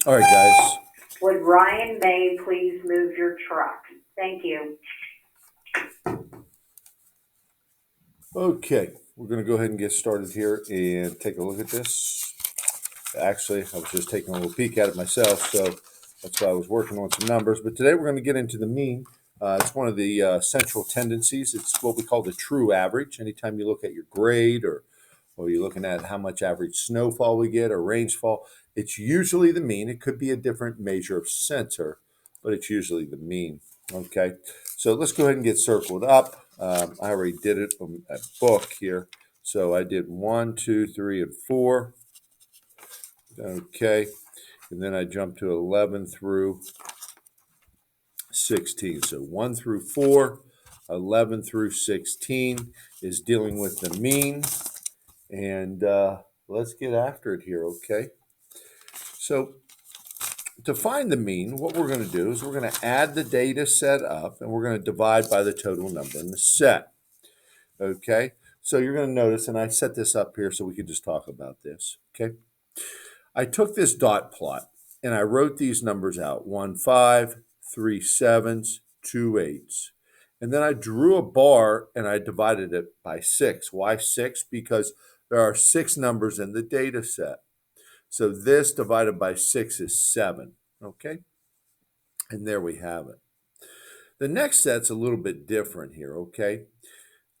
All right, guys. Would Ryan May please move your truck? Thank you. Okay, we're going to go ahead and get started here and take a look at this. Actually, I was just taking a little peek at it myself, so that's why I was working on some numbers. But today we're going to get into the mean. It's one of the central tendencies. It's what we call the true average. Anytime you look at your grade or you're looking at how much average snowfall we get or rainfall, it's usually the mean. It could be a different measure of center, but it's usually the mean. Okay, so let's go ahead and get circled up. I already did it on a book here. So I did 1, 2, 3, and 4. Okay, and then I jumped to 11 through 16. So 1 through 4, 11 through 16 is dealing with the mean. And let's get after it here, okay? So to find the mean, what we're going to do is we're going to add the data set up and we're going to divide by the total number in the set. Okay, so you're going to notice, and I set this up here so we could just talk about this. Okay, I took this dot plot and I wrote these numbers out: 1 5, 3 7s, 2 8s. And then I drew a bar and I divided it by 6. Why 6? Because there are 6 numbers in the data set. So this divided by 6 is 7. Okay, and there we have it. The next set's a little bit different here. Okay,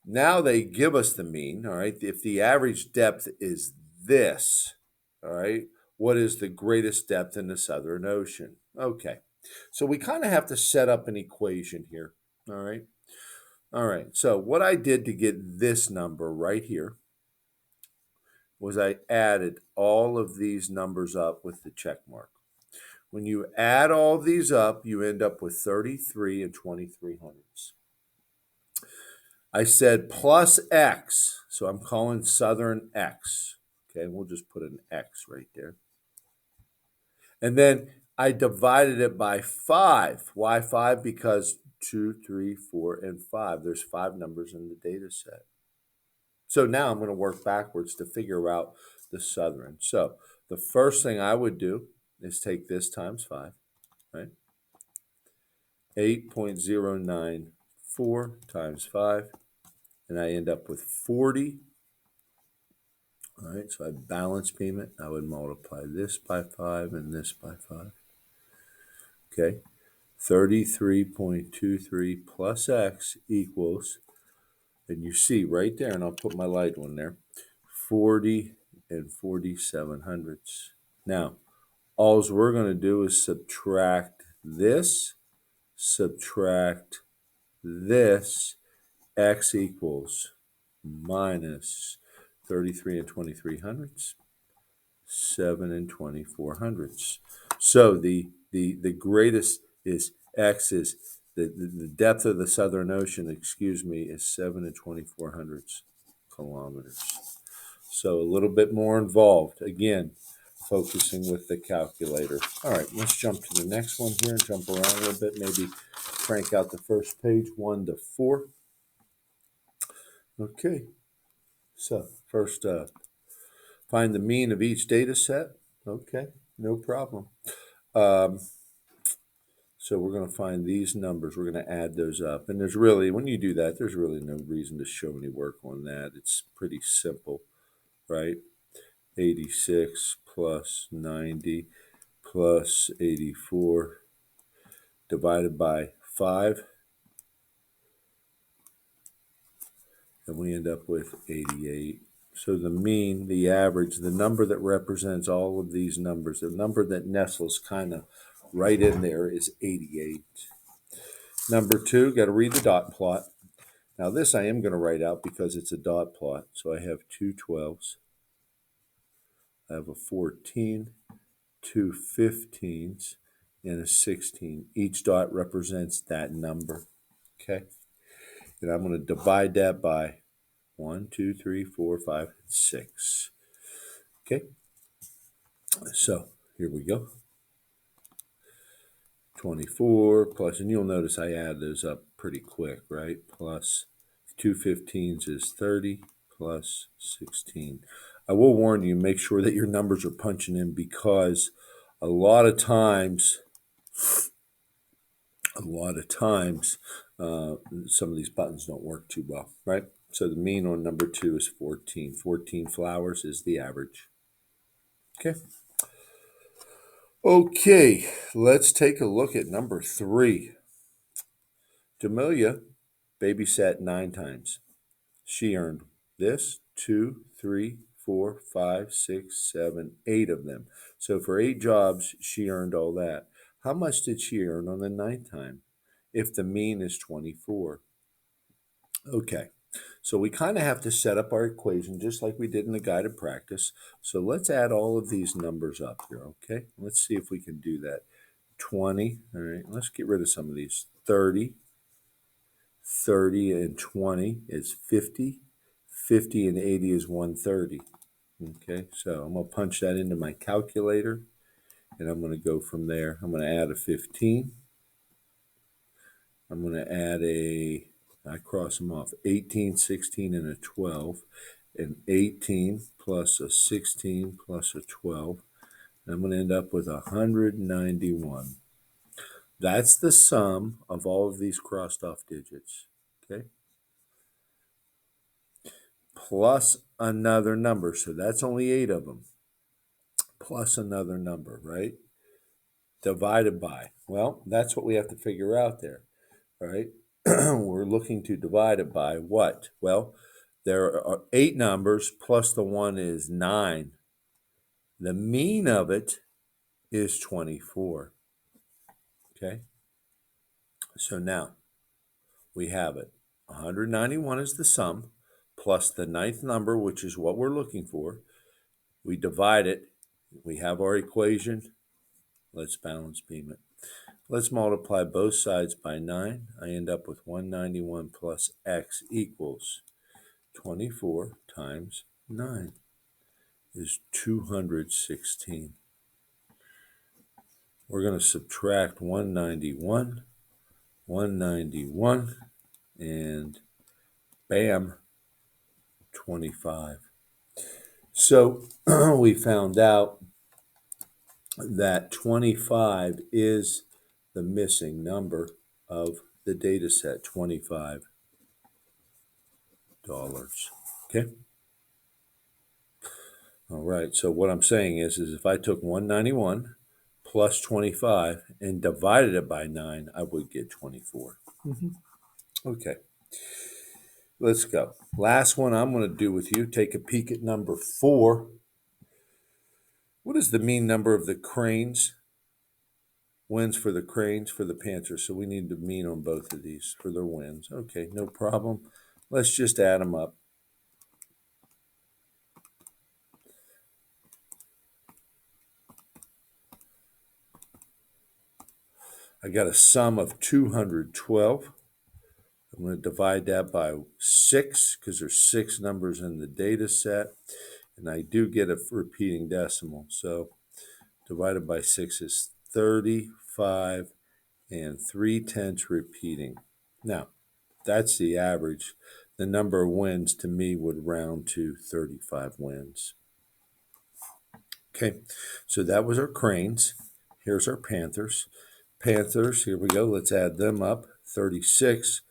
now they give us the mean. All right, if the average depth is this, all right, what is the greatest depth in the Southern Ocean? Okay, so we kind of have to set up an equation here. All right, so what I did to get this number right here was I added all of these numbers up with the check mark. When you add all these up, you end up with 33 and 2300ths. I said plus X, so I'm calling Southern X. Okay, we'll just put an X right there. And then I divided it by 5. Why 5? Because 2, 3, 4, and 5. There's 5 numbers in the data set. So now I'm going to work backwards to figure out the Southern. So the first thing I would do is take this times 5, right? 8.094 times 5, and I end up with 40. All right, so I balance payment. I would multiply this by 5 and this by 5. Okay, 33.23 plus X equals, and you see right there, and I'll put my light one there, 40 and 47 hundredths. Now, all we're going to do is subtract this, X equals minus 33 and 23 hundredths, 7 and 24 hundredths. So the greatest is X is the depth of the Southern Ocean, is 7 and 24 hundredths kilometers. So a little bit more involved. Again, focusing with the calculator. All right, let's jump to the next one here and jump around a little bit. Maybe crank out the first page, 1 to 4. Okay, so first find the mean of each data set. Okay, no problem. So we're going to find these numbers. We're going to add those up. And there's really, when you do that, there's really no reason to show any work on that. It's pretty simple, right? 86 plus 90 plus 84 divided by 5. And we end up with 88. So the mean, the average, the number that represents all of these numbers, the number that nestles kind of right in there is 88. Number 2, got to read the dot plot. Now this I am going to write out because it's a dot plot. So I have 2 12s. I have a 14, 2 15s, and a 16. Each dot represents that number. Okay. And I'm going to divide that by 1, 2, 3, 4, 5, 6. Okay. So here we go. 24 plus, and you'll notice I add those up pretty quick, right? Plus 2 15s is 30 plus 16. I will warn you, make sure that your numbers are punching in because a lot of times, some of these buttons don't work too well, right? So the mean on number 2 is 14. 14 flowers is the average. Okay. Okay, let's take a look at number 3. Jamelia babysat 9 times. She earned this, 2, 3, 4, 5, 6, 7, 8 of them. So for 8 jobs, she earned all that. How much did she earn on the 9th time? If the mean is 24. Okay, so we kind of have to set up our equation just like we did in the guided practice. So let's add all of these numbers up here, okay? Let's see if we can do that. 20, all right, let's get rid of some of these. 30 and 20 is 50. 50 and 80 is 130. Okay, so I'm going to punch that into my calculator, and I'm going to go from there. I'm going to add a 15. I'm going to add I cross them off, 18, 16, and a 12. An 18 plus a 16 plus a 12. And I'm going to end up with 191. That's the sum of all of these crossed off digits, okay? Plus another number, so that's only 8 of them. Plus another number, right? Divided by. Well, that's what we have to figure out there, right? We're looking to divide it by what? Well, there are 8 numbers plus the 1 is 9. The mean of it is 24. Okay? So now we have it. 191 is the sum plus the 9th number, which is what we're looking for. We divide it. We have our equation. Let's balance beam it. Let's multiply both sides by 9. I end up with 191 plus x equals 24 times 9 is 216. We're going to subtract 191, and bam, 25. So we found out that 25 is the missing number of the data set, $25. Okay? All right, so what I'm saying is if I took 191 plus 25 and divided it by 9, I would get 24. Okay, let's go. Last one I'm going to do with you, take a peek at number 4. What is the mean number of the Cranes? Wins for the Cranes, for the Panthers. So we need the mean on both of these for their wins. Okay, no problem. Let's just add them up. I got a sum of 212. I'm going to divide that by 6 because there's 6 numbers in the data set. And I do get a repeating decimal. So divided by 6 is 35 and 3/10 repeating. Now, that's the average. The number of wins to me would round to 35 wins. Okay, so that was our Cranes. Here's our Panthers. Panthers, here we go. Let's add them up. 36,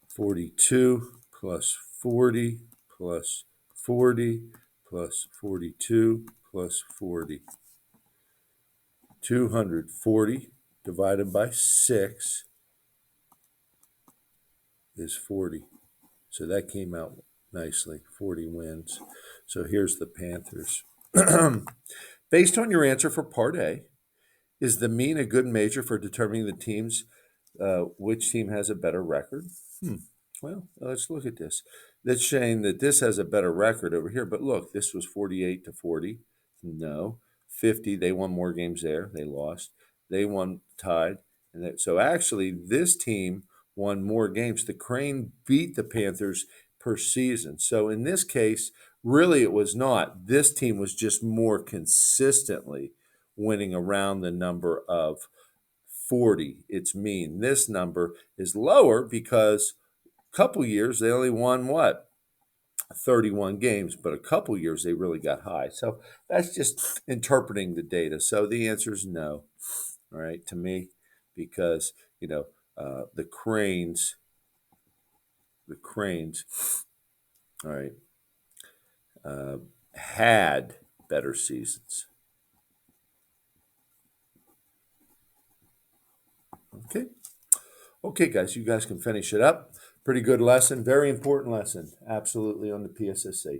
42 plus 40 plus 40 plus 42 plus 40. 240 divided by 6 is 40. So that came out nicely, 40 wins. So here's the Panthers. Based on your answer for part A, is the mean a good measure for determining the teams, which team has a better record? Well, let's look at this. That's saying that this has a better record over here, but look, this was 48-40. No. 50, they won more games there. They lost. They won tied. So actually, this team won more games. The Crane beat the Panthers per season. So in this case, really it was not. This team was just more consistently winning around the number of 40. Its mean. This number is lower because a couple years they only won what? 31 games, but a couple years they really got high. So that's just interpreting the data. So the answer is no, all right, to me, because the cranes, all right, had better seasons. Okay, guys, you guys can finish it up. Pretty good lesson, very important lesson, absolutely, on the PSSA.